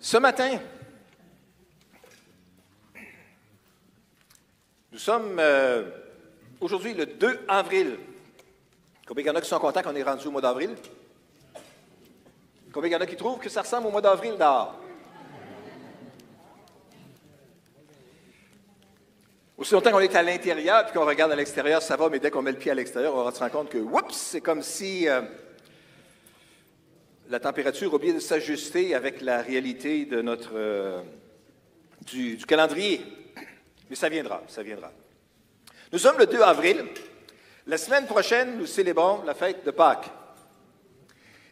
Ce matin, nous sommes aujourd'hui le 2 avril. Combien il y en a qui sont contents qu'on est rendu au mois d'avril? Combien il y en a qui trouvent que ça ressemble au mois d'avril dehors? Aussi longtemps qu'on est à l'intérieur puis qu'on regarde à l'extérieur, ça va, mais dès qu'on met le pied à l'extérieur, on va se rendre compte que, oups, c'est comme si la température a oublié de s'ajuster avec la réalité de notre du calendrier. Mais ça viendra, ça viendra. Nous sommes le 2 avril. La semaine prochaine, nous célébrons la fête de Pâques.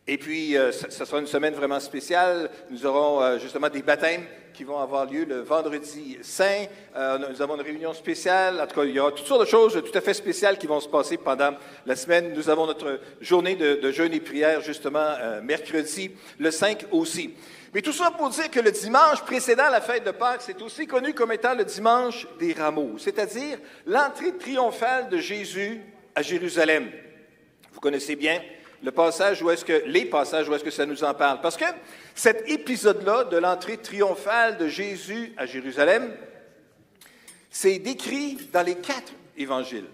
Et puis, ça sera une semaine vraiment spéciale. Nous aurons justement des baptêmes qui vont avoir lieu le vendredi saint. Nous avons une réunion spéciale. En tout cas, il y aura toutes sortes de choses tout à fait spéciales qui vont se passer pendant la semaine. Nous avons notre journée de jeûne et prière, justement, mercredi, le 5 aussi. Mais tout ça pour dire que le dimanche précédent la fête de Pâques, c'est aussi connu comme étant le dimanche des rameaux, c'est-à-dire l'entrée triomphale de Jésus à Jérusalem. Vous connaissez bien les passages où est-ce que ça nous en parle. Parce que cet épisode-là de l'entrée triomphale de Jésus à Jérusalem, c'est décrit dans les 4 évangiles.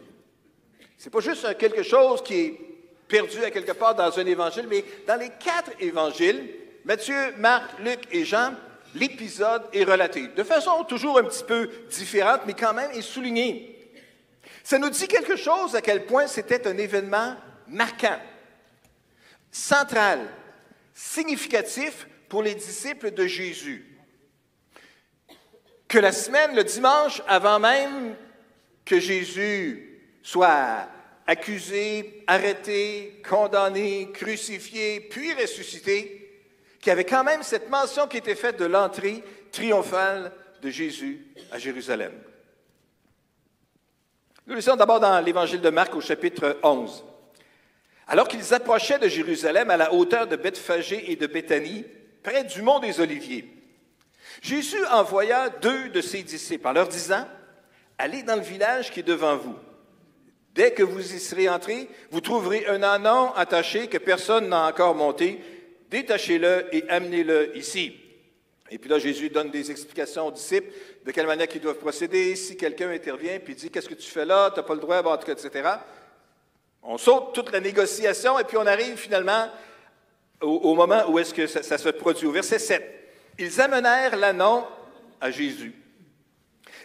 C'est pas juste quelque chose qui est perdu à quelque part dans un évangile, mais dans les 4 évangiles, Matthieu, Marc, Luc et Jean, l'épisode est relaté. De façon toujours un petit peu différente, mais quand même est souligné. Ça nous dit quelque chose à quel point c'était un événement marquant, central, significatif pour les disciples de Jésus. Que la semaine, le dimanche, avant même que Jésus soit accusé, arrêté, condamné, crucifié, puis ressuscité, qu'il y avait quand même cette mention qui était faite de l'entrée triomphale de Jésus à Jérusalem. Nous lisons d'abord dans l'Évangile de Marc au chapitre 11. Alors qu'ils approchaient de Jérusalem à la hauteur de Bethphagée et de Béthanie, près du mont des Oliviers, Jésus envoya 2 de ses disciples en leur disant, « Allez dans le village qui est devant vous. Dès que vous y serez entrés, vous trouverez un ânon attaché que personne n'a encore monté. Détachez-le et amenez-le ici. » Et puis là, Jésus donne des explications aux disciples de quelle manière ils doivent procéder. Si quelqu'un intervient et dit « Qu'est-ce que tu fais là? Tu n'as pas le droit, en tout cas, etc. » On saute toute la négociation et puis on arrive finalement au moment où est-ce que ça se produit. Au verset 7. Ils amenèrent l'ânon à Jésus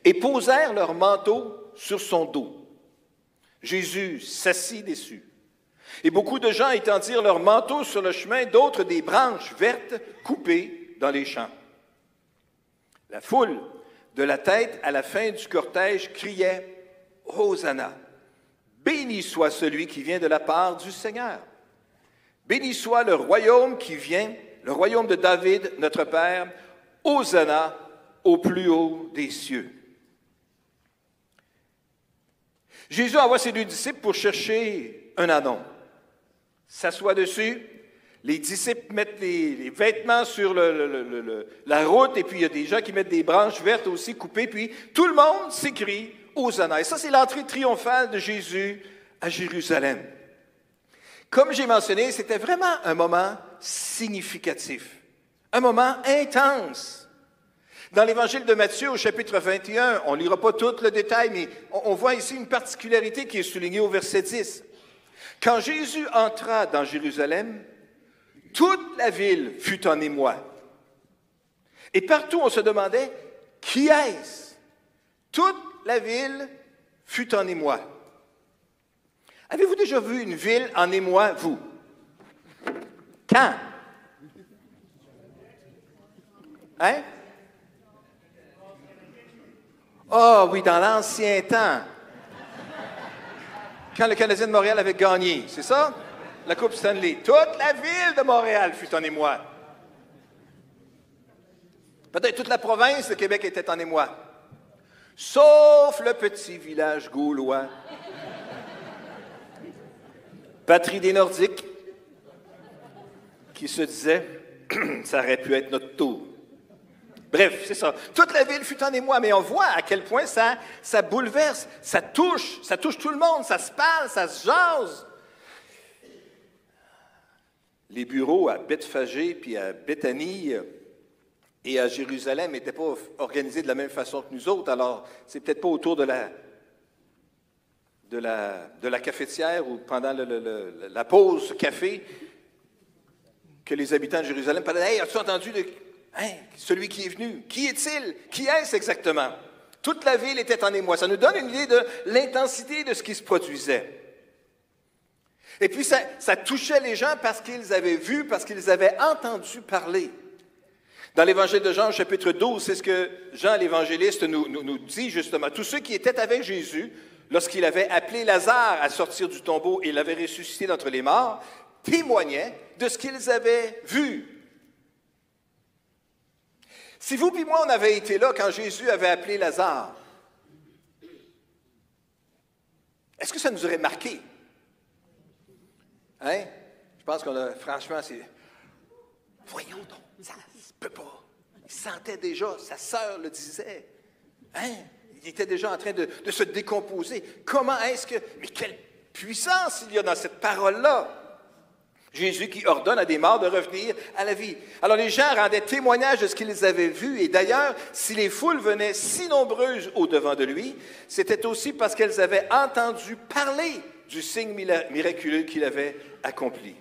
et posèrent leur manteau sur son dos. Jésus s'assit dessus. Et beaucoup de gens étendirent leurs manteaux sur le chemin, d'autres des branches vertes coupées dans les champs. La foule, de la tête à la fin du cortège, criait « Hosanna! Béni soit celui qui vient de la part du Seigneur. Béni soit le royaume qui vient, le royaume de David, notre Père. Hosanna au plus haut des cieux. » Jésus envoie ses 2 disciples pour chercher un ânon. S'assoit dessus, les disciples mettent les vêtements sur la route, et puis il y a des gens qui mettent des branches vertes aussi coupées, puis tout le monde s'écrie « Hosanna ». Et ça, c'est l'entrée triomphale de Jésus à Jérusalem. Comme j'ai mentionné, c'était vraiment un moment significatif, un moment intense. Dans l'Évangile de Matthieu, au chapitre 21, on ne lira pas tout le détail, mais on voit ici une particularité qui est soulignée au verset 10. Quand Jésus entra dans Jérusalem, toute la ville fut en émoi. Et partout, on se demandait, qui est-ce? Toute la ville fut en émoi. Avez-vous déjà vu une ville en émoi, vous? Quand? Hein? Ah oui, dans l'ancien temps. Quand le Canadien de Montréal avait gagné, c'est ça? La Coupe Stanley. Toute la ville de Montréal fut en émoi. Peut-être toute la province de Québec était en émoi. Sauf le petit village gaulois. Patrie des Nordiques, qui se disait, ça aurait pu être notre tour. Bref, c'est ça. Toute la ville fut en émoi, mais on voit à quel point ça bouleverse, ça touche tout le monde, ça se parle, ça se jase. Les bureaux à Bethphagée puis à Béthanie Et à Jérusalem n'était pas organisé de la même façon que nous autres. Alors, c'est peut-être pas autour de la cafetière ou pendant la pause café que les habitants de Jérusalem parlaient. « Hey, as-tu entendu celui qui est venu? Qui est-il? Qui est-ce exactement? » Toute la ville était en émoi. Ça nous donne une idée de l'intensité de ce qui se produisait. Et puis, ça touchait les gens parce qu'ils avaient vu, parce qu'ils avaient entendu parler. Dans l'Évangile de Jean, chapitre 12, c'est ce que Jean l'évangéliste nous dit justement. Tous ceux qui étaient avec Jésus, lorsqu'il avait appelé Lazare à sortir du tombeau et l'avait ressuscité d'entre les morts, témoignaient de ce qu'ils avaient vu. Si vous puis moi, on avait été là quand Jésus avait appelé Lazare, est-ce que ça nous aurait marqué? Hein? Je pense qu'on a, franchement, c'est... Voyons donc, ça ne se peut pas. Il sentait déjà, sa sœur le disait. Hein? Il était déjà en train de se décomposer. Comment est-ce que... Mais quelle puissance il y a dans cette parole-là! Jésus qui ordonne à des morts de revenir à la vie. Alors les gens rendaient témoignage de ce qu'ils avaient vu. Et d'ailleurs, si les foules venaient si nombreuses au-devant de lui, c'était aussi parce qu'elles avaient entendu parler du signe miraculeux qu'il avait accompli.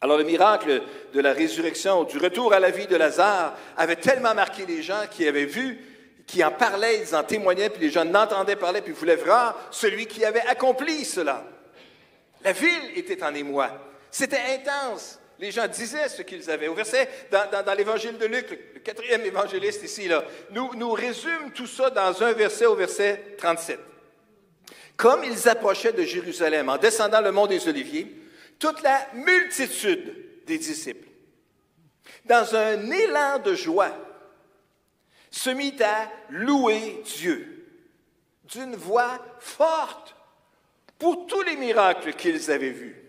Alors le miracle de la résurrection, du retour à la vie de Lazare, avait tellement marqué les gens qui avaient vu, qui en parlaient, ils en témoignaient, puis les gens n'entendaient parler, puis voulaient voir celui qui avait accompli cela. La ville était en émoi. C'était intense. Les gens disaient ce qu'ils avaient. Au verset, dans l'Évangile de Luc, le 4e évangéliste ici, là, nous résume tout ça dans un verset au verset 37. Comme ils approchaient de Jérusalem en descendant le mont des Oliviers, toute la multitude des disciples, dans un élan de joie, se mit à louer Dieu d'une voix forte pour tous les miracles qu'ils avaient vus.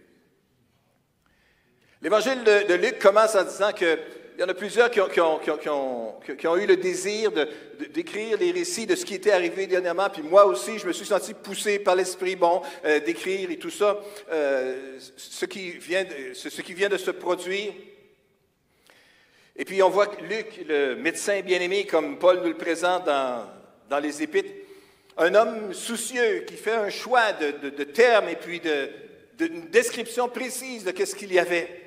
L'Évangile de Luc commence en disant qu'il y en a plusieurs qui ont eu le désir d'écrire les récits de ce qui était arrivé dernièrement, puis moi aussi, je me suis senti poussé par l'Esprit d'écrire et tout ça, ce qui vient de se produire. Et puis on voit Luc, le médecin bien-aimé, comme Paul nous le présente dans les Épîtres, un homme soucieux qui fait un choix de termes et puis d'une description précise de ce qu'il y avait.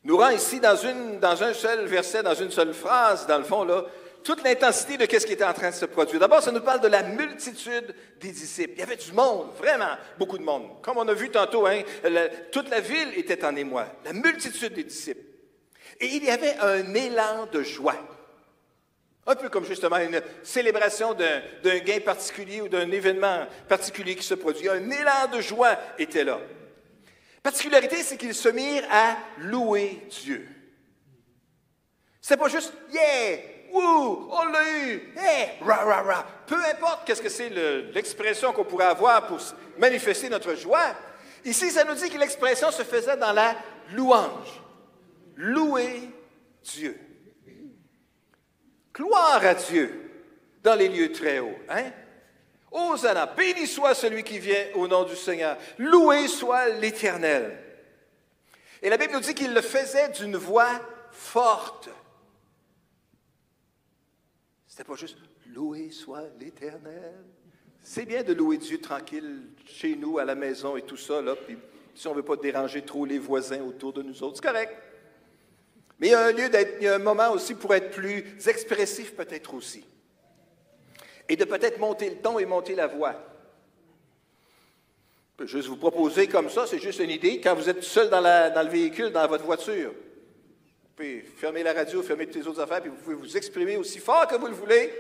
Nous rend ici dans un seul verset, dans une seule phrase, dans le fond, là, toute l'intensité de ce qui était en train de se produire. D'abord, ça nous parle de la multitude des disciples. Il y avait du monde, vraiment beaucoup de monde. Comme on a vu tantôt, hein, toute la ville était en émoi, la multitude des disciples. Et il y avait un élan de joie. Un peu comme justement une célébration d'un gain particulier ou d'un événement particulier qui se produit. Un élan de joie était là. Particularité, c'est qu'ils se mirent à louer Dieu. C'est pas juste « Yeah! Wouh! On l'a eu! Hey! Ra, ra, ra! » Peu importe qu'est-ce que c'est l'expression qu'on pourrait avoir pour manifester notre joie. Ici, ça nous dit que l'expression se faisait dans la louange. Louer Dieu. Gloire à Dieu dans les lieux très hauts. Hein? Hosanna, béni soit celui qui vient au nom du Seigneur. Loué soit l'Éternel. Et la Bible nous dit qu'il le faisait d'une voix forte. C'était pas juste loué soit l'Éternel. C'est bien de louer Dieu tranquille chez nous, à la maison et tout ça, là, puis si on ne veut pas déranger trop les voisins autour de nous autres, c'est correct. Mais il y a un moment aussi pour être plus expressif peut-être aussi. Et de peut-être monter le ton et monter la voix. Je peux juste vous proposer comme ça, c'est juste une idée. Quand vous êtes seul dans le véhicule, dans votre voiture, vous pouvez fermer la radio, fermer toutes les autres affaires, puis vous pouvez vous exprimer aussi fort que vous le voulez.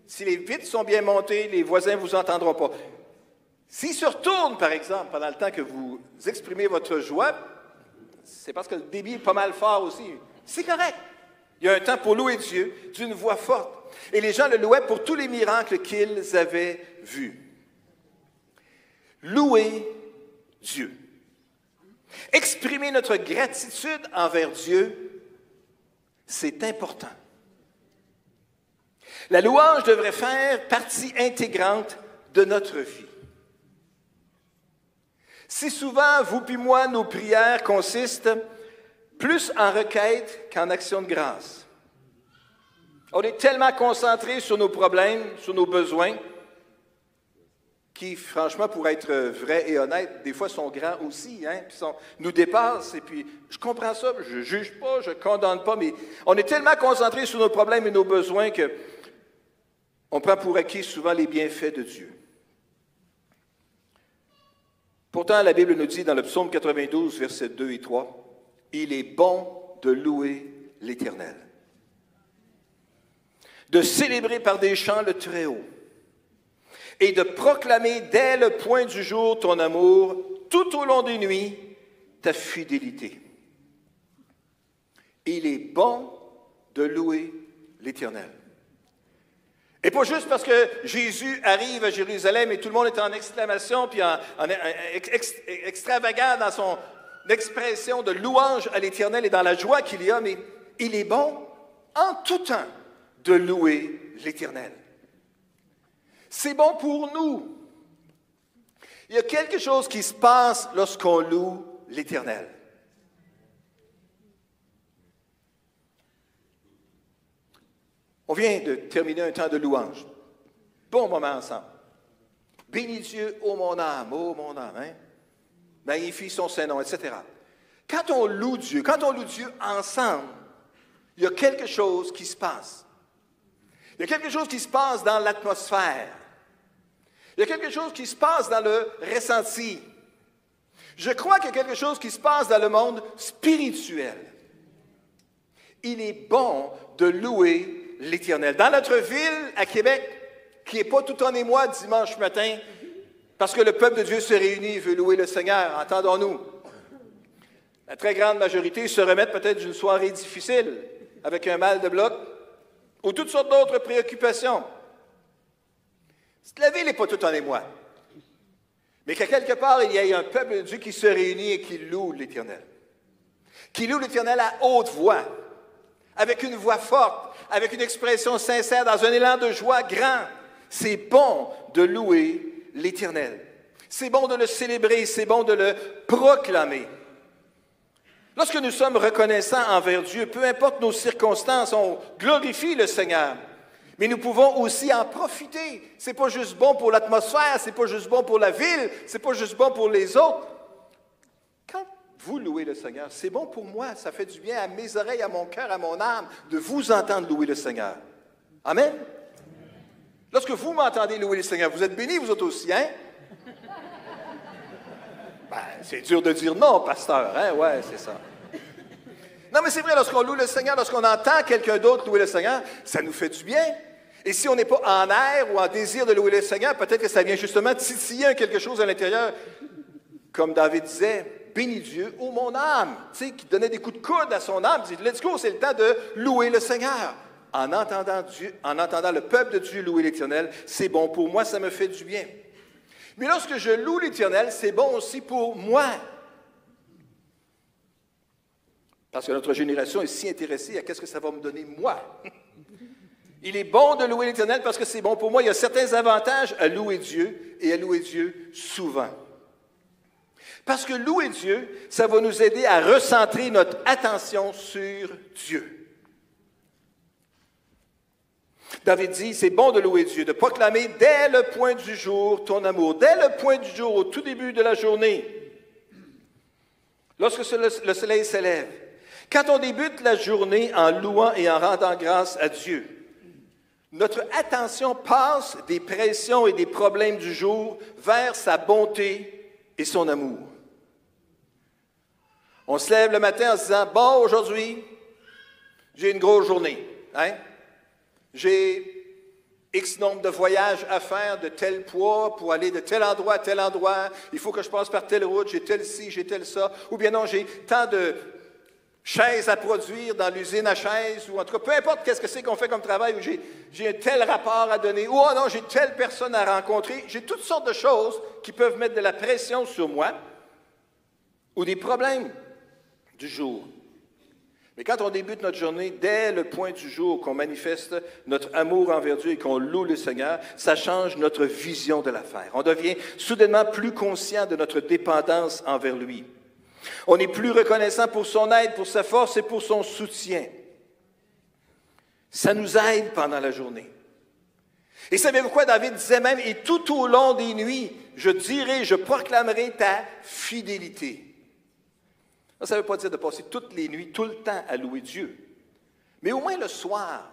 Si les vitres sont bien montées, les voisins ne vous entendront pas. S'ils se retournent, par exemple, pendant le temps que vous exprimez votre joie, c'est parce que le débit est pas mal fort aussi. C'est correct. Il y a un temps pour louer Dieu d'une voix forte. Et les gens le louaient pour tous les miracles qu'ils avaient vus. Louer Dieu. Exprimer notre gratitude envers Dieu, c'est important. La louange devrait faire partie intégrante de notre vie. Si souvent, vous puis moi, nos prières consistent plus en requête qu'en action de grâce. On est tellement concentré sur nos problèmes, sur nos besoins, qui, franchement, pour être vrai et honnête, des fois sont grands aussi, hein, puis nous dépassent. Et puis, je comprends ça, je ne juge pas, je ne condamne pas, mais on est tellement concentré sur nos problèmes et nos besoins qu'on prend pour acquis souvent les bienfaits de Dieu. Pourtant, la Bible nous dit dans le psaume 92, versets 2 et 3, « Il est bon de louer l'Éternel, de célébrer par des chants le Très-Haut, et de proclamer dès le point du jour ton amour, tout au long des nuits, ta fidélité. Il est bon de louer l'Éternel. » Et pas juste parce que Jésus arrive à Jérusalem et tout le monde est en exclamation, puis extravagant dans son expression de louange à l'Éternel et dans la joie qu'il y a, mais il est bon en tout temps de louer l'Éternel. C'est bon pour nous. Il y a quelque chose qui se passe lorsqu'on loue l'Éternel. On vient de terminer un temps de louange. Bon moment ensemble. Bénis Dieu, ô mon âme, hein? Magnifie son Saint-Nom, etc. Quand on loue Dieu ensemble, il y a quelque chose qui se passe. Il y a quelque chose qui se passe dans l'atmosphère. Il y a quelque chose qui se passe dans le ressenti. Je crois qu'il y a quelque chose qui se passe dans le monde spirituel. Il est bon de louer l'Éternel. Dans notre ville, à Québec, qui n'est pas tout en émoi dimanche matin, parce que le peuple de Dieu se réunit et veut louer le Seigneur, entendons-nous. La très grande majorité se remettent peut-être d'une soirée difficile, avec un mal de bloc, ou toutes sortes d'autres préoccupations. La ville n'est pas tout en émoi. Mais qu'à quelque part, il y ait un peuple de Dieu qui se réunit et qui loue l'Éternel. Qui loue l'Éternel à haute voix, avec une voix forte, avec une expression sincère, dans un élan de joie grand. C'est bon de louer l'Éternel. C'est bon de le célébrer, c'est bon de le proclamer. Lorsque nous sommes reconnaissants envers Dieu, peu importe nos circonstances, on glorifie le Seigneur. Mais nous pouvons aussi en profiter. Ce n'est pas juste bon pour l'atmosphère, ce n'est pas juste bon pour la ville, ce n'est pas juste bon pour les autres. Quand vous louez le Seigneur, c'est bon pour moi, ça fait du bien à mes oreilles, à mon cœur, à mon âme, de vous entendre louer le Seigneur. Amen? Lorsque vous m'entendez louer le Seigneur, vous êtes bénis, vous autres aussi, hein? Ben, c'est dur de dire non, pasteur, hein? Ouais, c'est ça. Non, mais c'est vrai, lorsqu'on loue le Seigneur, lorsqu'on entend quelqu'un d'autre louer le Seigneur, ça nous fait du bien. Et si on n'est pas en air ou en désir de louer le Seigneur, peut-être que ça vient justement titiller quelque chose à l'intérieur. Comme David disait, « Bénis Dieu, ô mon âme », tu sais, qui donnait des coups de coude à son âme, dit « Let's go, c'est le temps de louer le Seigneur ». En entendant le peuple de Dieu louer l'Éternel, c'est bon pour moi, ça me fait du bien. Mais lorsque je loue l'Éternel, c'est bon aussi pour moi. Parce que notre génération est si intéressée à qu'est-ce que ça va me donner moi. Il est bon de louer l'Éternel parce que c'est bon pour moi. Il y a certains avantages à louer Dieu et à louer Dieu souvent. Parce que louer Dieu, ça va nous aider à recentrer notre attention sur Dieu. David dit, c'est bon de louer Dieu, de proclamer dès le point du jour ton amour, dès le point du jour, au tout début de la journée, lorsque le soleil s'élève. Quand on débute la journée en louant et en rendant grâce à Dieu, notre attention passe des pressions et des problèmes du jour vers sa bonté et son amour. On se lève le matin en se disant, bon, aujourd'hui, j'ai une grosse journée, hein? J'ai X nombre de voyages à faire de tel poids pour aller de tel endroit à tel endroit. Il faut que je passe par telle route, j'ai tel ci, j'ai tel ça. Ou bien non, j'ai tant de chaises à produire dans l'usine à chaises. Ou en tout cas, peu importe qu'est-ce que c'est qu'on fait comme travail, ou j'ai un tel rapport à donner. Ou oh non, j'ai telle personne à rencontrer. J'ai toutes sortes de choses qui peuvent mettre de la pression sur moi ou des problèmes du jour. Mais quand on débute notre journée, dès le point du jour qu'on manifeste notre amour envers Dieu et qu'on loue le Seigneur, ça change notre vision de l'affaire. On devient soudainement plus conscient de notre dépendance envers lui. On est plus reconnaissant pour son aide, pour sa force et pour son soutien. Ça nous aide pendant la journée. Et savez-vous quoi? David disait même, et tout au long des nuits, je dirai, je proclamerai ta fidélité. Ça ne veut pas dire de passer toutes les nuits, tout le temps à louer Dieu. Mais au moins le soir,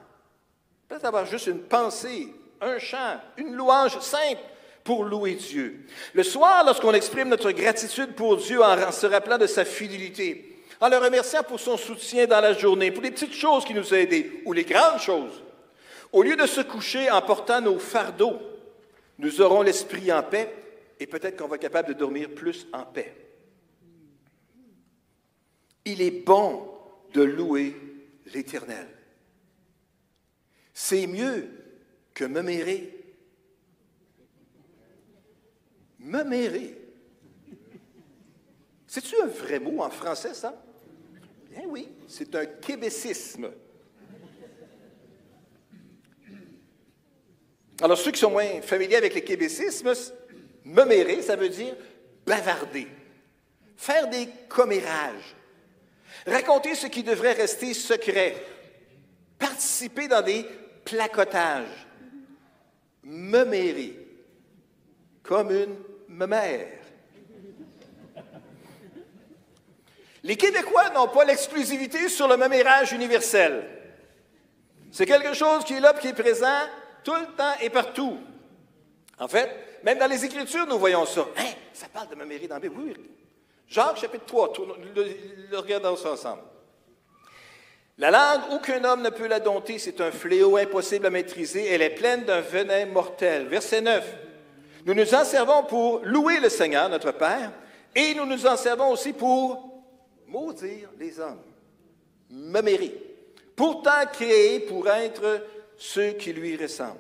peut-être avoir juste une pensée, un chant, une louange simple pour louer Dieu. Le soir, lorsqu'on exprime notre gratitude pour Dieu en se rappelant de sa fidélité, en le remerciant pour son soutien dans la journée, pour les petites choses qui nous ont aidés, ou les grandes choses, au lieu de se coucher en portant nos fardeaux, nous aurons l'esprit en paix et peut-être qu'on va être capable de dormir plus en paix. Il est bon de louer l'Éternel. C'est mieux que me mérer. Me mérer. C'est-tu un vrai mot en français, ça? Bien oui, c'est un québécisme. Alors, ceux qui sont moins familiers avec les québécismes, me mérer, ça veut dire bavarder, faire des commérages, raconter ce qui devrait rester secret, participer dans des placotages, me mérer, comme une mémère. Les Québécois n'ont pas l'exclusivité sur le mémérage universel. C'est quelque chose qui est là et qui est présent tout le temps et partout. En fait, même dans les Écritures, nous voyons ça. Hein? Ça parle de mémérer dans la Bible. Oui. Jacques, chapitre 3, regardons ça ensemble. La langue, aucun homme ne peut la dompter, c'est un fléau impossible à maîtriser, elle est pleine d'un venin mortel. Verset 9. Nous nous en servons pour louer le Seigneur, notre Père, et nous nous en servons aussi pour maudire les hommes, mémérer, pourtant créés pour être ceux qui lui ressemblent.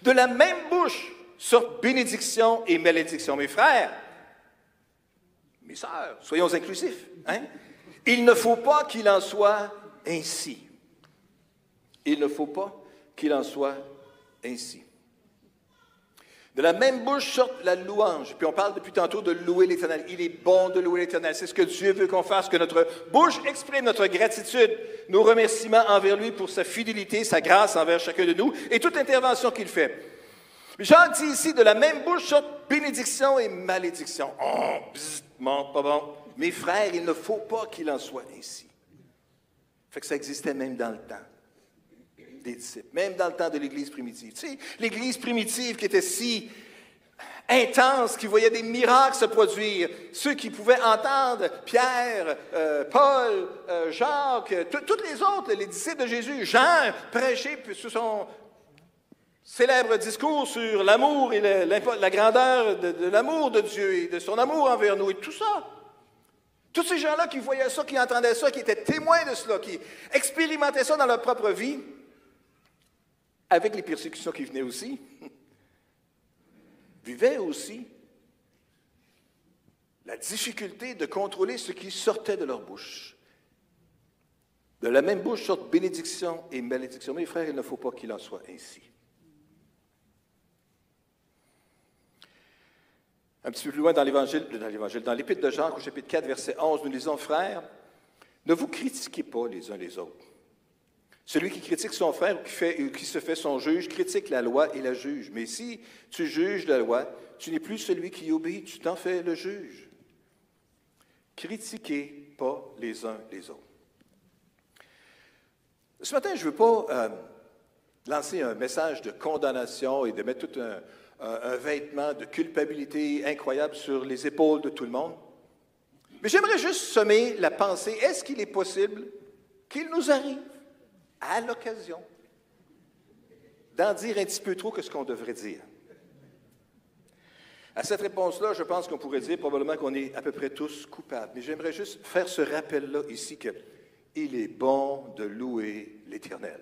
De la même bouche sortent bénédiction et malédiction. Mes frères, mes sœurs, soyons inclusifs. Hein? Il ne faut pas qu'il en soit ainsi. Il ne faut pas qu'il en soit ainsi. De la même bouche sort la louange. Puis on parle depuis tantôt de louer l'Éternel. Il est bon de louer l'Éternel. C'est ce que Dieu veut qu'on fasse, que notre bouche exprime notre gratitude, nos remerciements envers lui pour sa fidélité, sa grâce envers chacun de nous et toute intervention qu'il fait. Jean dit ici, de la même bouche sortent bénédiction et malédiction. Oh, bzz, bon, pas bon. Mes frères, il ne faut pas qu'il en soit ainsi. Fait que ça existait même dans le temps des disciples, même dans le temps de l'Église primitive. Tu sais, l'Église primitive qui était si intense, qui voyait des miracles se produire, ceux qui pouvaient entendre Pierre, Paul, Jacques, tous les autres, les disciples de Jésus, Jean, prêcher sur son célèbre discours sur l'amour et la grandeur de l'amour de Dieu et de son amour envers nous et tout ça. Tous ces gens-là qui voyaient ça, qui entendaient ça, qui étaient témoins de cela, qui expérimentaient ça dans leur propre vie, avec les persécutions qui venaient aussi, vivaient aussi la difficulté de contrôler ce qui sortait de leur bouche. De la même bouche sortent bénédiction et malédiction. Mes frères, il ne faut pas qu'il en soit ainsi. Un petit peu plus loin dans dans l'Épître de Jean, au chapitre 4, verset 11, nous lisons, « Frères, ne vous critiquez pas les uns les autres. Celui qui critique son frère ou qui se fait son juge, critique la loi et la juge. Mais si tu juges la loi, tu n'es plus celui qui obéit, tu t'en fais le juge. Critiquez pas les uns les autres. » Ce matin, je ne veux pas lancer un message de condamnation et de mettre tout un vêtement de culpabilité incroyable sur les épaules de tout le monde. Mais j'aimerais juste semer la pensée, est-ce qu'il est possible qu'il nous arrive, à l'occasion, d'en dire un petit peu trop que ce qu'on devrait dire? À cette réponse-là, je pense qu'on pourrait dire probablement qu'on est à peu près tous coupables. Mais j'aimerais juste faire ce rappel-là ici qu'il est bon de louer l'Éternel.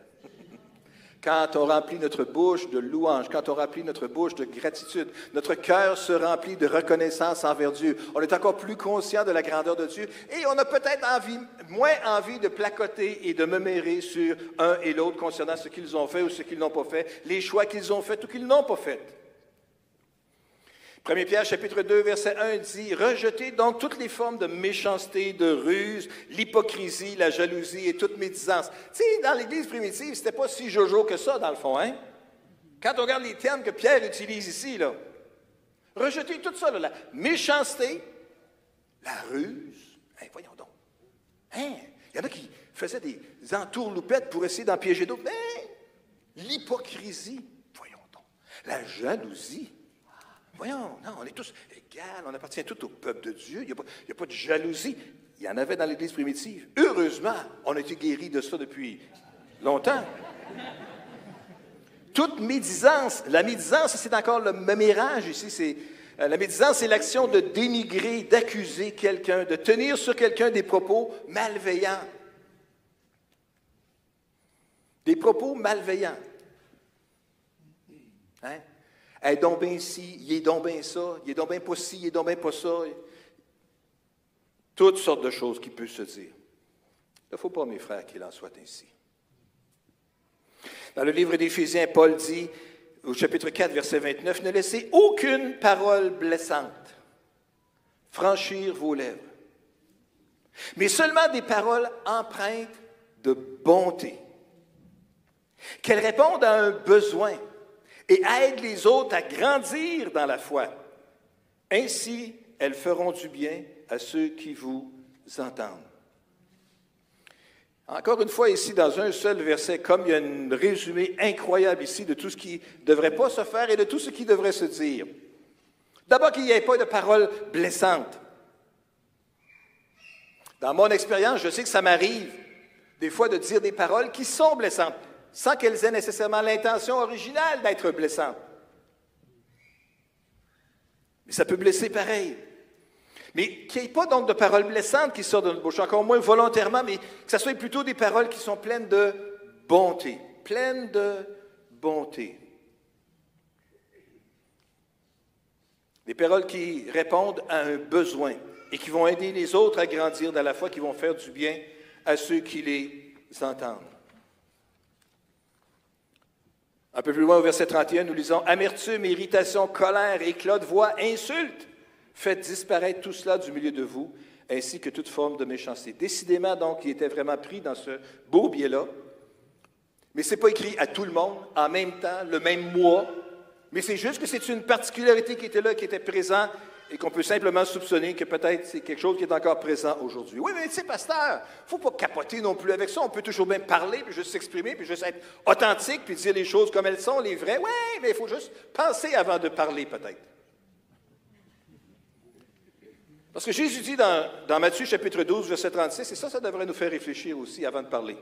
Quand on remplit notre bouche de louange, quand on remplit notre bouche de gratitude, notre cœur se remplit de reconnaissance envers Dieu. On est encore plus conscient de la grandeur de Dieu et on a peut-être moins envie de placoter et de mémérer sur un et l'autre concernant ce qu'ils ont fait ou ce qu'ils n'ont pas fait, les choix qu'ils ont faits ou qu'ils n'ont pas faits. 1 Pierre, chapitre 2, verset 1 dit « Rejetez donc toutes les formes de méchanceté, de ruse, l'hypocrisie, la jalousie et toute médisance. » Tu sais, dans l'Église primitive, c'était pas si jojo que ça, dans le fond, hein? Quand on regarde les termes que Pierre utilise ici, là, rejetez tout ça, là, la méchanceté, la ruse. Hein, voyons donc. Hein? Il y en a qui faisaient des entourloupettes pour essayer d'en piéger d'autres. Mais l'hypocrisie, voyons donc. La jalousie. Voyons, non, on est tous égaux, on appartient tous au peuple de Dieu. Il n'y a pas de jalousie. Il y en avait dans l'Église primitive. Heureusement, on a été guéris de ça depuis longtemps. Toute médisance. La médisance, c'est encore le mémérage ici. La médisance, c'est l'action de dénigrer, d'accuser quelqu'un, de tenir sur quelqu'un des propos malveillants. Des propos malveillants. Hein? Elle est donc bien ci, il est donc bien ça, il est donc bien pas ci, il est donc bien pas ça. Toutes sortes de choses qui peuvent se dire. Il ne faut pas, mes frères, qu'il en soit ainsi. Dans le livre d'Éphésiens, Paul dit, au chapitre 4, verset 29, « Ne laissez aucune parole blessante franchir vos lèvres, mais seulement des paroles empreintes de bonté, qu'elles répondent à un besoin et aident les autres à grandir dans la foi. Ainsi, elles feront du bien à ceux qui vous entendent. » Encore une fois, ici, dans un seul verset, comme il y a un résumé incroyable ici de tout ce qui ne devrait pas se faire et de tout ce qui devrait se dire. D'abord, qu'il n'y ait pas de paroles blessantes. Dans mon expérience, je sais que ça m'arrive des fois de dire des paroles qui sont blessantes, sans qu'elles aient nécessairement l'intention originale d'être blessantes. Mais ça peut blesser pareil. Mais qu'il n'y ait pas donc de paroles blessantes qui sortent de notre bouche, encore moins volontairement, mais que ce soit plutôt des paroles qui sont pleines de bonté. Pleines de bonté. Des paroles qui répondent à un besoin et qui vont aider les autres à grandir dans la foi, qui vont faire du bien à ceux qui les entendent. Un peu plus loin, au verset 31, nous lisons « Amertume, irritation, colère, éclat de voix, insulte. Faites disparaître tout cela du milieu de vous, ainsi que toute forme de méchanceté. » Décidément, donc, il était vraiment pris dans ce beau biais-là. Mais ce n'est pas écrit à tout le monde, en même temps, le même mois. Mais c'est juste que c'est une particularité qui était là, qui était présent, et qu'on peut simplement soupçonner que peut-être c'est quelque chose qui est encore présent aujourd'hui. Oui, mais tu sais, pasteur, il ne faut pas capoter non plus avec ça. On peut toujours bien parler, puis juste s'exprimer, puis juste être authentique, puis dire les choses comme elles sont, les vraies. Oui, mais il faut juste penser avant de parler, peut-être. Parce que Jésus dit dans Matthieu chapitre 12, verset 36, et ça devrait nous faire réfléchir aussi avant de parler.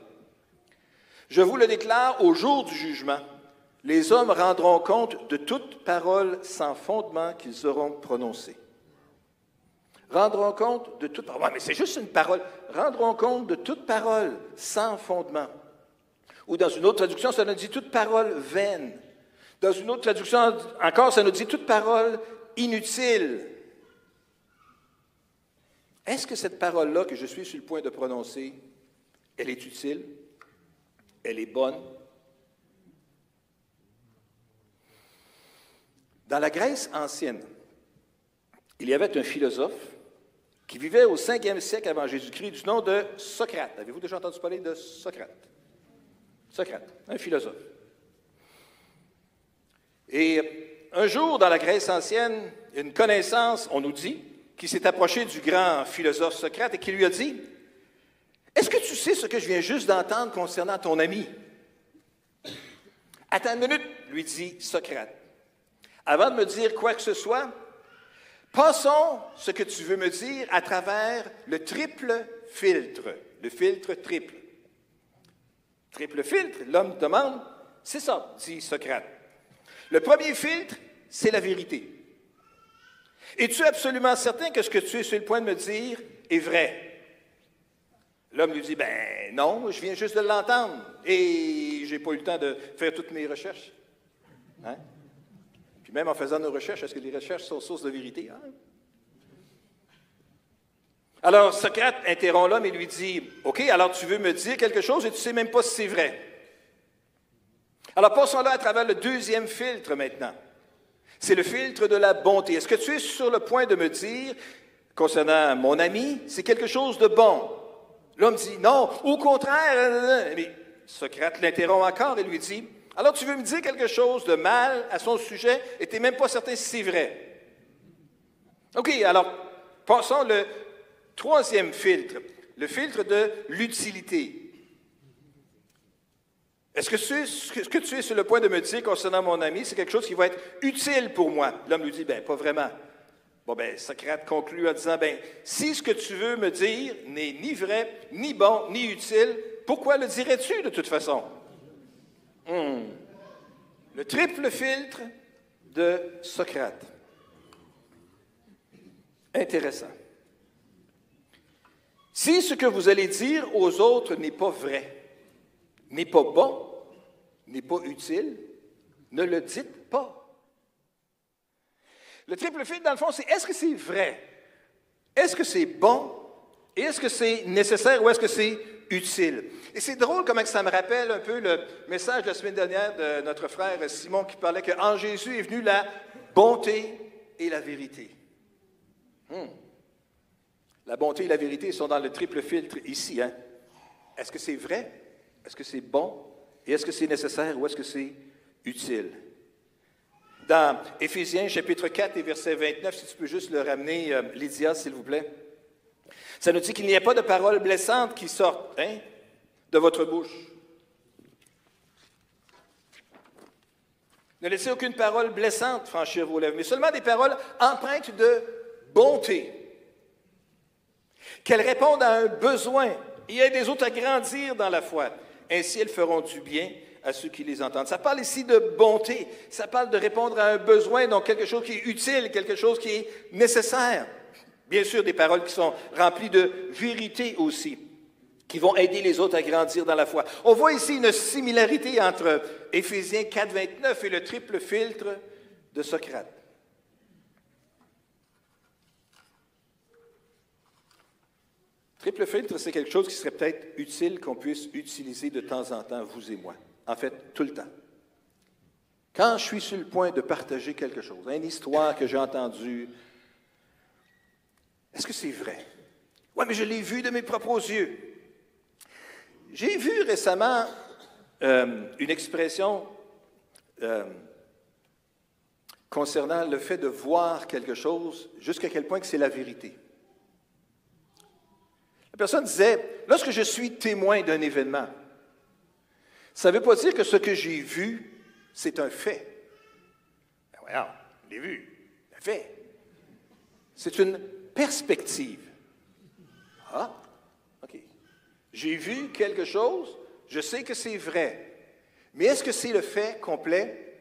« Je vous le déclare, au jour du jugement, les hommes rendront compte de toute parole sans fondement qu'ils auront prononcée. » Rendront compte de toute parole. Ouais, mais c'est juste une parole. Rendront compte de toute parole sans fondement. Ou dans une autre traduction, ça nous dit toute parole vaine. Dans une autre traduction encore, ça nous dit toute parole inutile. Est-ce que cette parole-là que je suis sur le point de prononcer, elle est utile? Elle est bonne? Dans la Grèce ancienne, il y avait un philosophe qui vivait au 5e siècle avant Jésus-Christ du nom de Socrate. Avez-vous déjà entendu parler de Socrate? Socrate, un philosophe. Et un jour, dans la Grèce ancienne, une connaissance, on nous dit, qui s'est approché du grand philosophe Socrate et qui lui a dit « Est-ce que tu sais ce que je viens juste d'entendre concernant ton ami? » « Attends une minute, lui dit Socrate. Avant de me dire quoi que ce soit, passons ce que tu veux me dire à travers le triple filtre, le filtre triple. Triple filtre, l'homme demande, c'est ça, dit Socrate. Le premier filtre, c'est la vérité. Es-tu absolument certain que ce que tu es sur le point de me dire est vrai? L'homme lui dit, ben non, je viens juste de l'entendre et je n'ai pas eu le temps de faire toutes mes recherches. Hein? Puis même en faisant nos recherches, est-ce que les recherches sont source de vérité? Hein? Alors Socrate interrompt l'homme et lui dit, OK, alors tu veux me dire quelque chose et tu ne sais même pas si c'est vrai. Alors passons là à travers le deuxième filtre maintenant. C'est le filtre de la bonté. Est-ce que tu es sur le point de me dire, concernant mon ami, c'est quelque chose de bon? L'homme dit, non, au contraire. Mais Socrate l'interrompt encore et lui dit, alors tu veux me dire quelque chose de mal à son sujet et tu n'es même pas certain si c'est vrai. OK, alors passons le troisième filtre, le filtre de l'utilité. Est-ce que ce que tu es sur le point de me dire concernant mon ami, c'est quelque chose qui va être utile pour moi? L'homme lui dit, bien, pas vraiment. Bon, bien, Socrate conclut en disant, bien, si ce que tu veux me dire n'est ni vrai, ni bon, ni utile, pourquoi le dirais-tu de toute façon? Le triple filtre de Socrate. Intéressant. Si ce que vous allez dire aux autres n'est pas vrai, n'est pas bon, n'est pas utile, ne le dites pas. Le triple filtre, dans le fond, c'est est-ce que c'est vrai? Est-ce que c'est bon? Et est-ce que c'est nécessaire ou est-ce que c'est utile? Et c'est drôle comment ça me rappelle un peu le message de la semaine dernière de notre frère Simon qui parlait qu'en Jésus est venue la bonté et la vérité. La bonté et la vérité sont dans le triple filtre ici. Hein? Est-ce que c'est vrai? Est-ce que c'est bon? Et est-ce que c'est nécessaire ou est-ce que c'est utile? Dans Éphésiens, chapitre 4 et verset 29, si tu peux juste le ramener, Lydia, s'il vous plaît. Ça nous dit qu'il n'y a pas de paroles blessantes qui sortent de votre bouche. Ne laissez aucune parole blessante franchir vos lèvres, mais seulement des paroles empreintes de bonté. Qu'elles répondent à un besoin et aident les autres à grandir dans la foi. Ainsi, elles feront du bien à ceux qui les entendent. Ça parle ici de bonté. Ça parle de répondre à un besoin, donc quelque chose qui est utile, quelque chose qui est nécessaire. Bien sûr, des paroles qui sont remplies de vérité aussi, qui vont aider les autres à grandir dans la foi. On voit ici une similarité entre Éphésiens 4, 29 et le triple filtre de Socrate. Triple filtre, c'est quelque chose qui serait peut-être utile qu'on puisse utiliser de temps en temps, vous et moi. En fait, tout le temps. Quand je suis sur le point de partager quelque chose, une histoire que j'ai entendue, est-ce que c'est vrai? Oui, mais je l'ai vu de mes propres yeux. J'ai vu récemment une expression concernant le fait de voir quelque chose, jusqu'à quel point que c'est la vérité. La personne disait, lorsque je suis témoin d'un événement, ça ne veut pas dire que ce que j'ai vu, c'est un fait. Ben voyons, je l'ai vu, un fait. C'est une perspective. Ah, OK. J'ai vu quelque chose, je sais que c'est vrai. Mais est-ce que c'est le fait complet?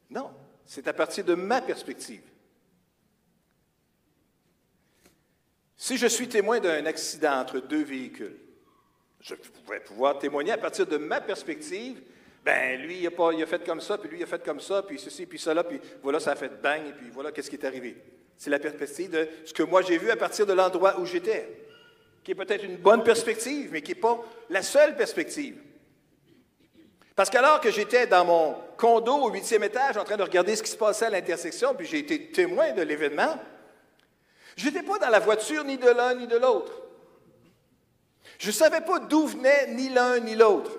Non, c'est à partir de ma perspective. Si je suis témoin d'un accident entre deux véhicules, je pourrais pouvoir témoigner à partir de ma perspective. Ben lui, il a fait comme ça, puis lui, il a fait comme ça, puis ceci, puis cela, puis voilà, ça a fait bang, et puis voilà, qu'est-ce qui est arrivé. C'est la perspective de ce que moi j'ai vu à partir de l'endroit où j'étais, qui est peut-être une bonne perspective, mais qui n'est pas la seule perspective. Parce qu'alors que j'étais dans mon condo au 8e étage en train de regarder ce qui se passait à l'intersection, puis j'ai été témoin de l'événement, je n'étais pas dans la voiture ni de l'un ni de l'autre. Je ne savais pas d'où venait ni l'un ni l'autre,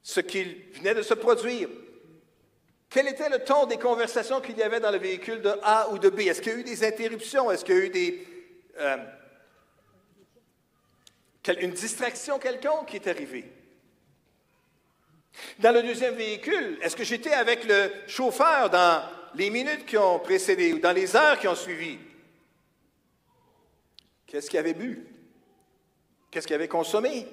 ce qui venait de se produire. Quel était le ton des conversations qu'il y avait dans le véhicule de A ou de B? Est-ce qu'il y a eu des interruptions? Est-ce qu'il y a eu une distraction quelconque qui est arrivée? Dans le deuxième véhicule, est-ce que j'étais avec le chauffeur dans les minutes qui ont précédé ou dans les heures qui ont suivi? Qu'est-ce qu'il avait bu? Qu'est-ce qu'il avait consommé?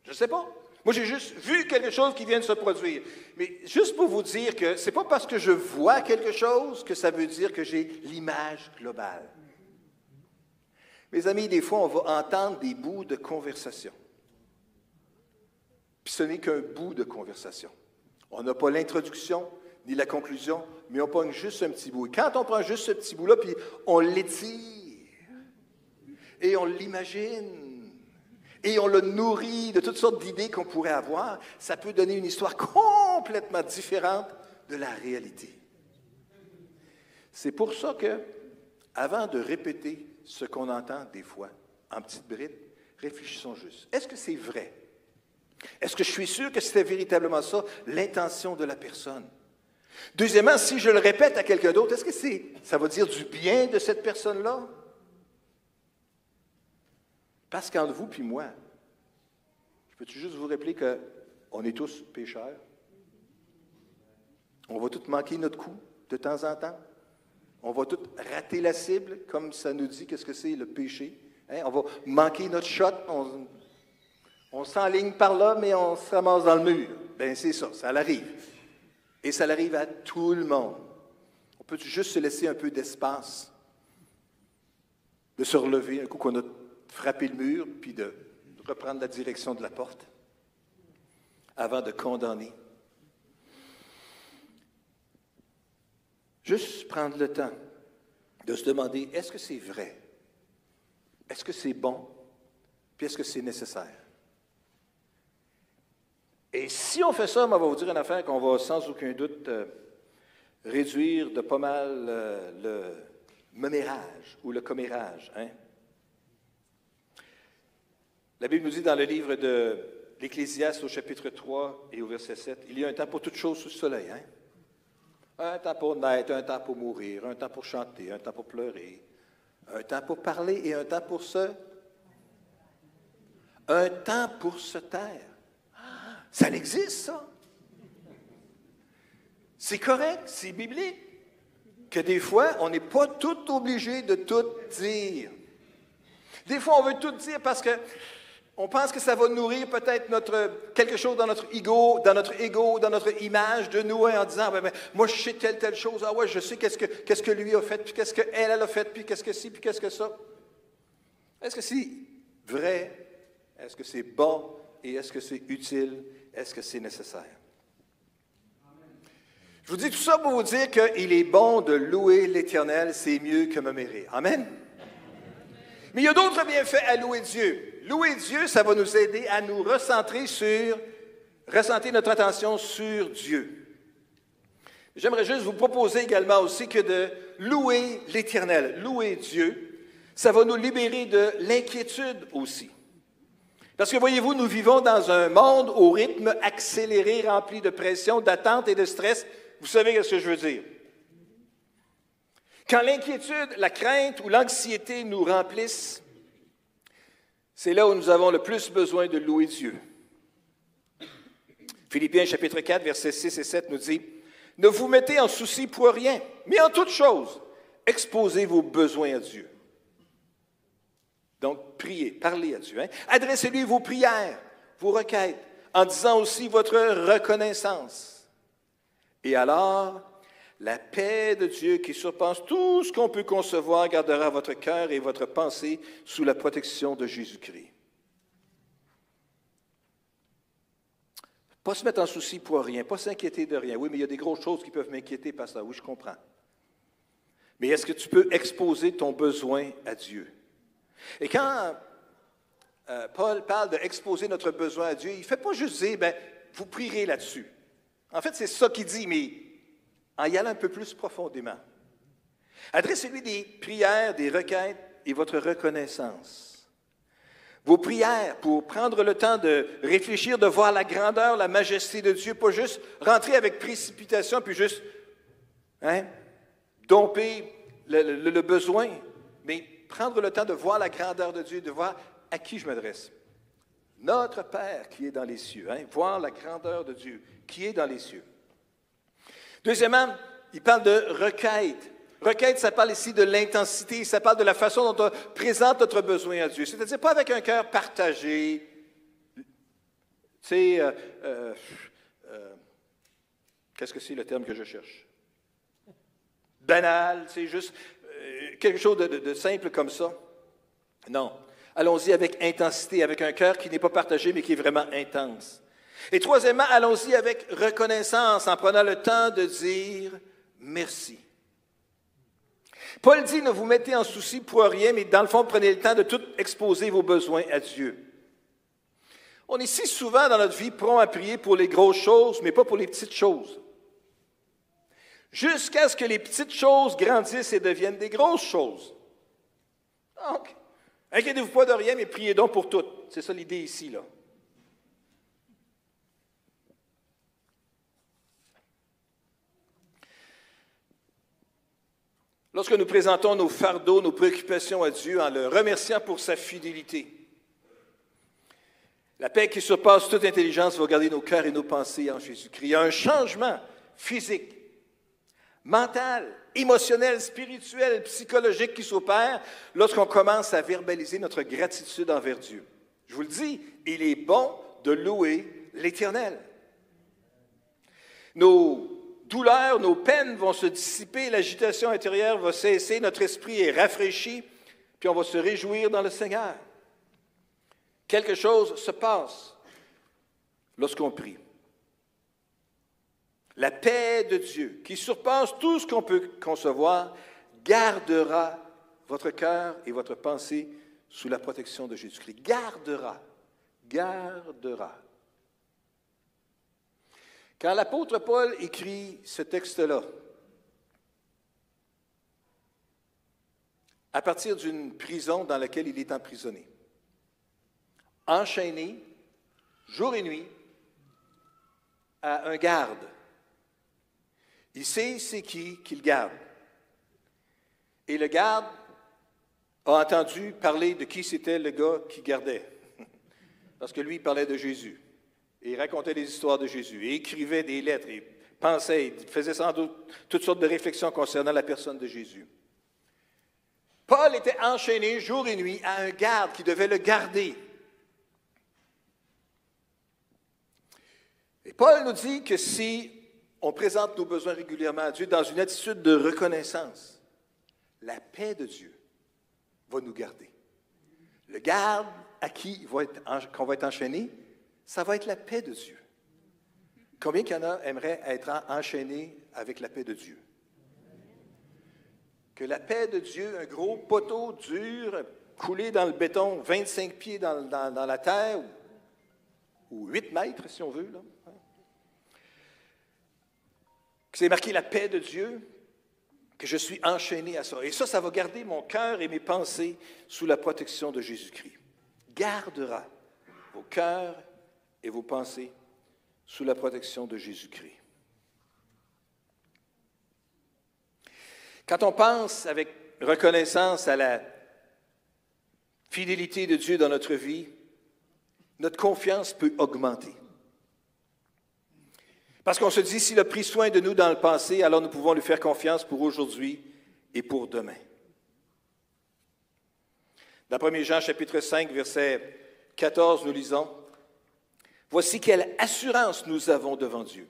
Je ne sais pas. Moi, j'ai juste vu quelque chose qui vient de se produire. Mais juste pour vous dire que ce n'est pas parce que je vois quelque chose que ça veut dire que j'ai l'image globale. Mes amis, des fois, on va entendre des bouts de conversation. Puis ce n'est qu'un bout de conversation. On n'a pas l'introduction ni la conclusion, mais on prend juste un petit bout. Et quand on prend juste ce petit bout-là, puis on l'étire, et on l'imagine, et on le nourrit de toutes sortes d'idées qu'on pourrait avoir, ça peut donner une histoire complètement différente de la réalité. C'est pour ça que, avant de répéter ce qu'on entend des fois, en petites brides, réfléchissons juste. Est-ce que c'est vrai? Est-ce que je suis sûr que c'était véritablement ça, l'intention de la personne? Deuxièmement, si je le répète à quelqu'un d'autre, est-ce que ça va dire du bien de cette personne-là? Parce qu'entre vous puis moi, je peux juste vous rappeler qu'on est tous pécheurs? On va tous manquer notre coup de temps en temps. On va tous rater la cible, comme ça nous dit qu'est-ce que c'est le péché. Hein? On va manquer notre shot, on s'enligne par là, mais on se ramasse dans le mur. Bien, c'est ça, ça l'arrive. Et ça l'arrive à tout le monde. On peut juste se laisser un peu d'espace, de se relever un coup qu'on a frappé le mur, puis de reprendre la direction de la porte, avant de condamner. Juste prendre le temps de se demander, est-ce que c'est vrai? Est-ce que c'est bon? Puis est-ce que c'est nécessaire? Et si on fait ça, on va vous dire une affaire qu'on va sans aucun doute réduire de pas mal le mémérage ou le commérage. Hein? La Bible nous dit dans le livre de l'Ecclésiaste au chapitre 3 et au verset 7, il y a un temps pour toutes choses sous le soleil. Hein? Un temps pour naître, un temps pour mourir, un temps pour chanter, un temps pour pleurer, un temps pour parler et un temps pour un temps pour se taire. Ça existe, ça. C'est correct, c'est biblique. Que des fois, on n'est pas tout obligé de tout dire. Des fois, on veut tout dire parce que on pense que ça va nourrir peut-être quelque chose dans notre ego, dans notre image de nous, hein, en disant, moi, je sais telle chose, ah ouais, je sais qu'est-ce que lui a fait, puis qu'est-ce qu'elle a fait, puis qu'est-ce que ci, puis qu'est-ce que ça. Est-ce que c'est vrai? Est-ce que c'est bon? Et est-ce que c'est utile? Est-ce que c'est nécessaire? Je vous dis tout ça pour vous dire qu'il est bon de louer l'Éternel, c'est mieux que me mérir. Amen? Mais il y a d'autres bienfaits à louer Dieu. Louer Dieu, ça va nous aider à nous recentrer notre attention sur Dieu. J'aimerais juste vous proposer également aussi que de louer l'Éternel, louer Dieu, ça va nous libérer de l'inquiétude aussi. Parce que voyez-vous, nous vivons dans un monde au rythme accéléré, rempli de pression, d'attente et de stress. Vous savez ce que je veux dire? Quand l'inquiétude, la crainte ou l'anxiété nous remplissent, c'est là où nous avons le plus besoin de louer Dieu. Philippiens chapitre 4, versets 6 et 7 nous dit, « Ne vous mettez en souci pour rien, mais en toute chose, exposez vos besoins à Dieu. » Donc, priez, parlez à Dieu. Hein? Adressez-lui vos prières, vos requêtes, en disant aussi votre reconnaissance. Et alors, la paix de Dieu qui surpasse tout ce qu'on peut concevoir gardera votre cœur et votre pensée sous la protection de Jésus-Christ. Pas se mettre en souci pour rien, pas s'inquiéter de rien. Oui, mais il y a des grosses choses qui peuvent m'inquiéter, pasteur. Oui, je comprends. Mais est-ce que tu peux exposer ton besoin à Dieu? Et quand Paul parle d'exposer notre besoin à Dieu, il ne fait pas juste dire, vous prierez là-dessus. En fait, c'est ça qu'il dit, mais en y allant un peu plus profondément. Adressez-lui des prières, des requêtes et votre reconnaissance. Vos prières pour prendre le temps de réfléchir, de voir la grandeur, la majesté de Dieu, pas juste rentrer avec précipitation puis juste domper le besoin, mais prendre le temps de voir la grandeur de Dieu, de voir à qui je m'adresse. Notre Père qui est dans les cieux, voir la grandeur de Dieu qui est dans les cieux. Deuxièmement, il parle de requête. Requête, ça parle ici de l'intensité, ça parle de la façon dont on présente notre besoin à Dieu. C'est-à-dire pas avec un cœur partagé, qu'est-ce que c'est le terme que je cherche? Banal, c'est juste quelque chose de simple comme ça. Non. Allons-y avec intensité, avec un cœur qui n'est pas partagé, mais qui est vraiment intense. Et troisièmement, allons-y avec reconnaissance, en prenant le temps de dire merci. Paul dit, ne vous mettez en souci pour rien, mais dans le fond, prenez le temps de tout exposer vos besoins à Dieu. On est si souvent dans notre vie prompt à prier pour les grosses choses, mais pas pour les petites choses. jusqu'à ce que les petites choses grandissent et deviennent des grosses choses. Donc, inquiétez-vous pas de rien, mais priez donc pour tout. C'est ça l'idée ici, là. Lorsque nous présentons nos fardeaux, nos préoccupations à Dieu en le remerciant pour sa fidélité, la paix qui surpasse toute intelligence va garder nos cœurs et nos pensées en Jésus-Christ. Il y a un changement physique, mental, émotionnel, spirituel, psychologique qui s'opère lorsqu'on commence à verbaliser notre gratitude envers Dieu. Je vous le dis, il est bon de louer l'Éternel. Nos douleurs, nos peines vont se dissiper, l'agitation intérieure va cesser, notre esprit est rafraîchi, puis on va se réjouir dans le Seigneur. Quelque chose se passe lorsqu'on prie. La paix de Dieu, qui surpasse tout ce qu'on peut concevoir, gardera votre cœur et votre pensée sous la protection de Jésus-Christ. Gardera. Quand l'apôtre Paul écrit ce texte-là, à partir d'une prison dans laquelle il est emprisonné, enchaîné, jour et nuit, à un garde. Il sait c'est qui le garde. Et le garde a entendu parler de qui c'était le gars qui gardait. Parce que lui, il parlait de Jésus. Et il racontait des histoires de Jésus. Et il écrivait des lettres. Et pensait, il faisait sans doute toutes sortes de réflexions concernant la personne de Jésus. Paul était enchaîné jour et nuit à un garde qui devait le garder. Et Paul nous dit que si on présente nos besoins régulièrement à Dieu dans une attitude de reconnaissance, la paix de Dieu va nous garder. Le garde à qui qu'on va être enchaîné, ça va être la paix de Dieu. Combien qu'il y en a aimeraient être enchaînés avec la paix de Dieu? Que la paix de Dieu, un gros poteau dur, coulé dans le béton, 25 pieds dans la terre, ou 8 mètres si on veut, là. Que c'est marqué la paix de Dieu, que je suis enchaîné à ça. Et ça va garder mon cœur et mes pensées sous la protection de Jésus-Christ. Gardera vos cœurs et vos pensées sous la protection de Jésus-Christ. Quand on pense avec reconnaissance à la fidélité de Dieu dans notre vie, notre confiance peut augmenter. Parce qu'on se dit, s'il a pris soin de nous dans le passé, alors nous pouvons lui faire confiance pour aujourd'hui et pour demain. Dans 1 Jean, chapitre 5, verset 14, nous lisons, « Voici quelle assurance nous avons devant Dieu.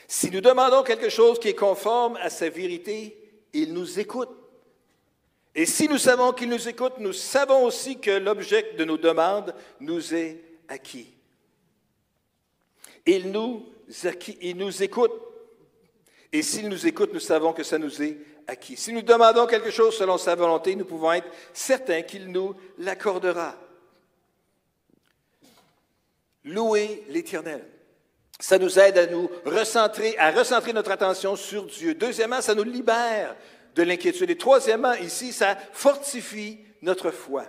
Si nous demandons quelque chose qui est conforme à sa vérité, il nous écoute. Et si nous savons qu'il nous écoute, nous savons aussi que l'objet de nos demandes nous est acquis. Il nous écoute. Et s'il nous écoute, nous savons que ça nous est acquis. Si nous demandons quelque chose selon sa volonté, nous pouvons être certains qu'il nous l'accordera. » Louer l'Éternel. Ça nous aide à recentrer notre attention sur Dieu. Deuxièmement, ça nous libère de l'inquiétude. Et troisièmement, ici, ça fortifie notre foi.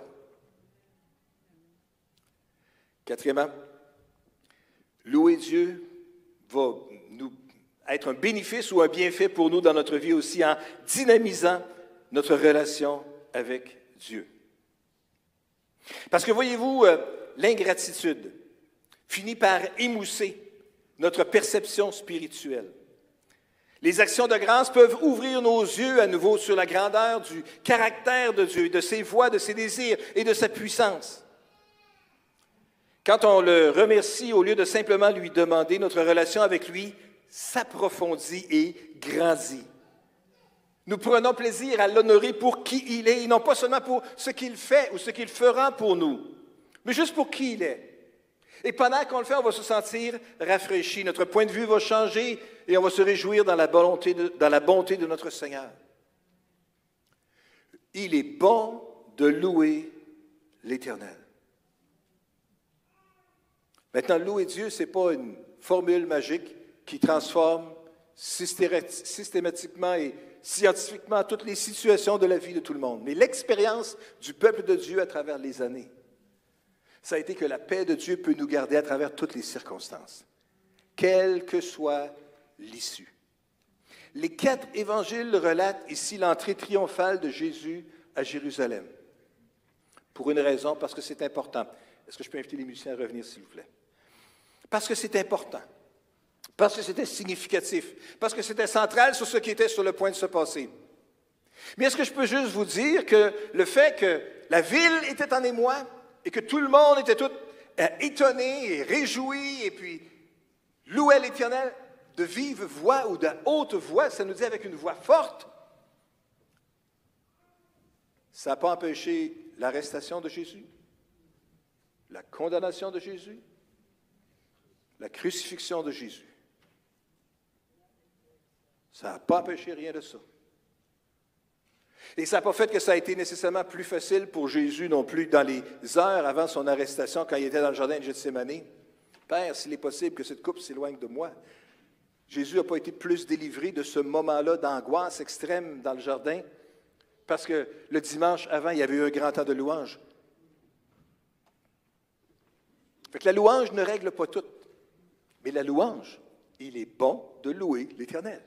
Quatrièmement, louer Dieu va nous être un bénéfice ou un bienfait pour nous dans notre vie aussi en dynamisant notre relation avec Dieu. Parce que voyez-vous, l'ingratitude finit par émousser notre perception spirituelle. Les actions de grâce peuvent ouvrir nos yeux à nouveau sur la grandeur du caractère de Dieu, de ses voies, de ses désirs et de sa puissance. Quand on le remercie, au lieu de simplement lui demander, notre relation avec lui s'approfondit et grandit. Nous prenons plaisir à l'honorer pour qui il est, et non pas seulement pour ce qu'il fait ou ce qu'il fera pour nous, mais juste pour qui il est. Et pendant qu'on le fait, on va se sentir rafraîchi. Notre point de vue va changer et on va se réjouir dans la bonté de notre Seigneur. Il est bon de louer l'Éternel. Maintenant, louer Dieu, ce n'est pas une formule magique qui transforme systématiquement et scientifiquement à toutes les situations de la vie de tout le monde. Mais l'expérience du peuple de Dieu à travers les années, ça a été que la paix de Dieu peut nous garder à travers toutes les circonstances, quelle que soit l'issue. Les 4 évangiles relatent ici l'entrée triomphale de Jésus à Jérusalem. Pour une raison, parce que c'est important. Est-ce que je peux inviter les musiciens à revenir, s'il vous plaît? Parce que c'est important. Parce que c'était significatif. Parce que c'était central sur ce qui était sur le point de se passer. Mais est-ce que je peux juste vous dire que le fait que la ville était en émoi et que tout le monde était tout étonné et réjoui et puis louait l'Éternel de vive voix ou de haute voix, ça nous dit avec une voix forte, ça n'a pas empêché l'arrestation de Jésus, la condamnation de Jésus, la crucifixion de Jésus. Ça n'a pas empêché rien de ça. Et ça n'a pas fait que ça a été nécessairement plus facile pour Jésus non plus dans les heures avant son arrestation, quand il était dans le jardin de Gethsémani. Père, s'il est possible que cette coupe s'éloigne de moi. Jésus n'a pas été plus délivré de ce moment-là d'angoisse extrême dans le jardin, parce que le dimanche avant, il y avait eu un grand temps de louange. Fait que la louange ne règle pas tout. Mais la louange, il est bon de louer l'Éternel.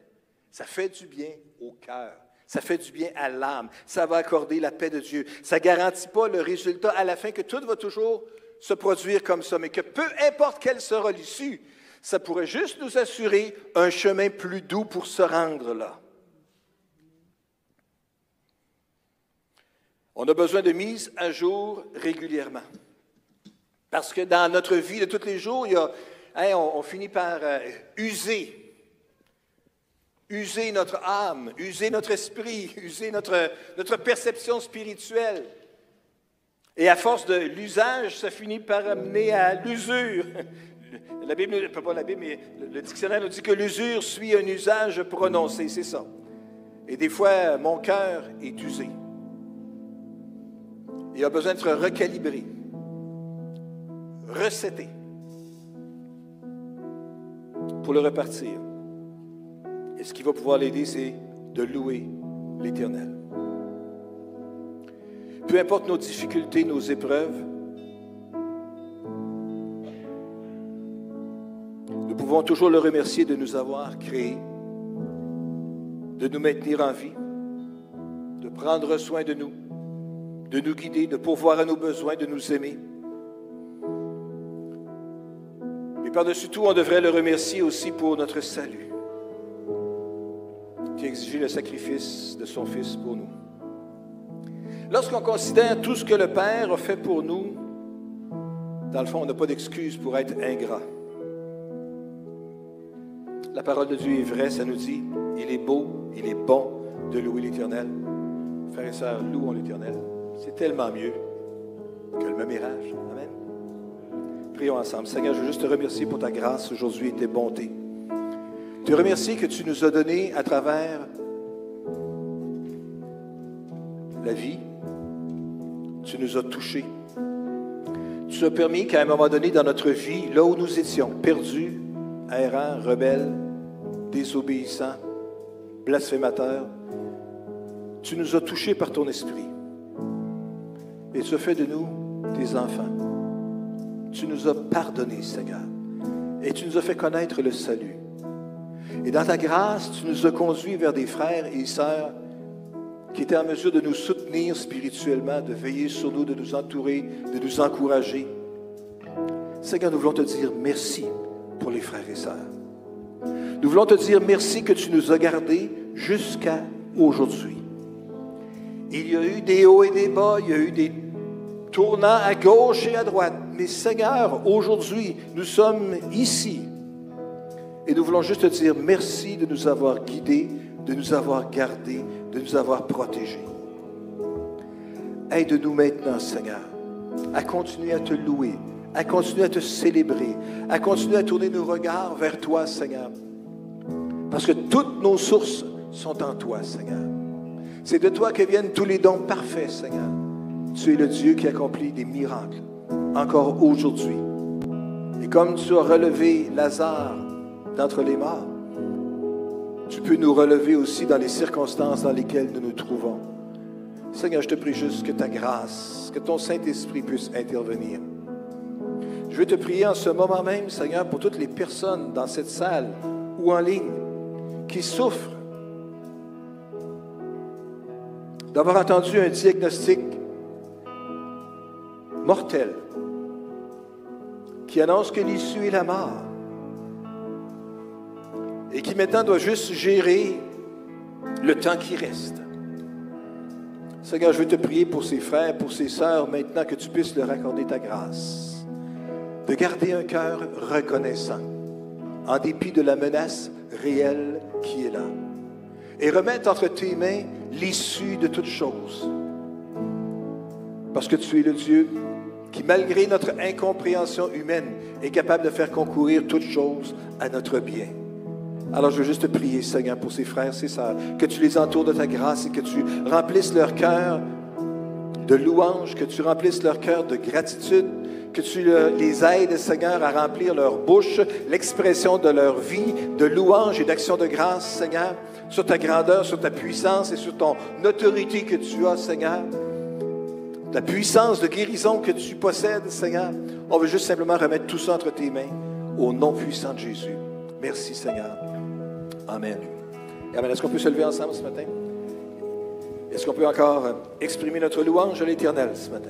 Ça fait du bien au cœur. Ça fait du bien à l'âme. Ça va accorder la paix de Dieu. Ça ne garantit pas le résultat à la fin que tout va toujours se produire comme ça, mais que peu importe quelle sera l'issue, ça pourrait juste nous assurer un chemin plus doux pour se rendre là. On a besoin de mise à jour régulièrement. Parce que dans notre vie de tous les jours, on finit par user notre âme, user notre esprit, user notre perception spirituelle. Et à force de l'usage, ça finit par amener à l'usure. La Bible, pas la Bible, mais le dictionnaire nous dit que l'usure suit un usage prononcé, c'est ça. Et des fois, mon cœur est usé. Il a besoin d'être recalibré, reseté, pour le repartir. Et ce qui va pouvoir l'aider, c'est de louer l'Éternel. Peu importe nos difficultés, nos épreuves, nous pouvons toujours le remercier de nous avoir créés, de nous maintenir en vie, de prendre soin de nous guider, de pourvoir à nos besoins, de nous aimer. Mais par-dessus tout, on devrait le remercier aussi pour notre salut, qui a exigé le sacrifice de son Fils pour nous. Lorsqu'on considère tout ce que le Père a fait pour nous, dans le fond, on n'a pas d'excuse pour être ingrat. La parole de Dieu est vraie, ça nous dit, il est beau, il est bon de louer l'Éternel. Frères et sœurs, louons l'Éternel. C'est tellement mieux que le mémérage. Amen. Prions ensemble. Seigneur, je veux juste te remercier pour ta grâce aujourd'hui et tes bontés. Te remercier que tu nous as donné à travers la vie, tu nous as touchés. Tu as permis qu'à un moment donné dans notre vie, là où nous étions, perdus, errants, rebelles, désobéissants, blasphémateurs, tu nous as touchés par ton esprit. Et tu as fait de nous tes enfants. Tu nous as pardonnés, Seigneur. Et tu nous as fait connaître le salut. Et dans ta grâce, tu nous as conduits vers des frères et sœurs qui étaient en mesure de nous soutenir spirituellement, de veiller sur nous, de nous entourer, de nous encourager. Seigneur, nous voulons te dire merci pour les frères et sœurs. Nous voulons te dire merci que tu nous as gardés jusqu'à aujourd'hui. Il y a eu des hauts et des bas, il y a eu des tournants à gauche et à droite. Mais Seigneur, aujourd'hui, nous sommes ici. Et nous voulons juste te dire merci de nous avoir guidés, de nous avoir gardés, de nous avoir protégés. Aide-nous maintenant, Seigneur, à continuer à te louer, à continuer à te célébrer, à continuer à tourner nos regards vers toi, Seigneur. Parce que toutes nos sources sont en toi, Seigneur. C'est de toi que viennent tous les dons parfaits, Seigneur. Tu es le Dieu qui accomplit des miracles, encore aujourd'hui. Et comme tu as relevé Lazare d'entre les morts, tu peux nous relever aussi dans les circonstances dans lesquelles nous nous trouvons. Seigneur, je te prie juste que ta grâce, que ton Saint-Esprit puisse intervenir. Je veux te prier en ce moment même, Seigneur, pour toutes les personnes dans cette salle ou en ligne qui souffrent d'avoir entendu un diagnostic mortel qui annonce que l'issue est la mort et qui maintenant doit juste gérer le temps qui reste. Seigneur, je veux te prier pour ces frères, pour ces sœurs, maintenant que tu puisses leur accorder ta grâce, de garder un cœur reconnaissant, en dépit de la menace réelle qui est là, et remettre entre tes mains l'issue de toutes choses. Parce que tu es le Dieu qui, malgré notre incompréhension humaine, est capable de faire concourir toutes choses à notre bien. Alors je veux juste te prier, Seigneur, pour ces frères, ces sœurs, que tu les entoures de ta grâce et que tu remplisses leur cœur de louange, que tu remplisses leur cœur de gratitude, que tu les aides, Seigneur, à remplir leur bouche, l'expression de leur vie, de louange et d'action de grâce, Seigneur, sur ta grandeur, sur ta puissance et sur ton autorité que tu as, Seigneur. La puissance de guérison que tu possèdes, Seigneur. On veut juste simplement remettre tout ça entre tes mains, au nom puissant de Jésus. Merci, Seigneur. Amen. Amen. Est-ce qu'on peut se lever ensemble ce matin? Est-ce qu'on peut encore exprimer notre louange à l'Éternel ce matin?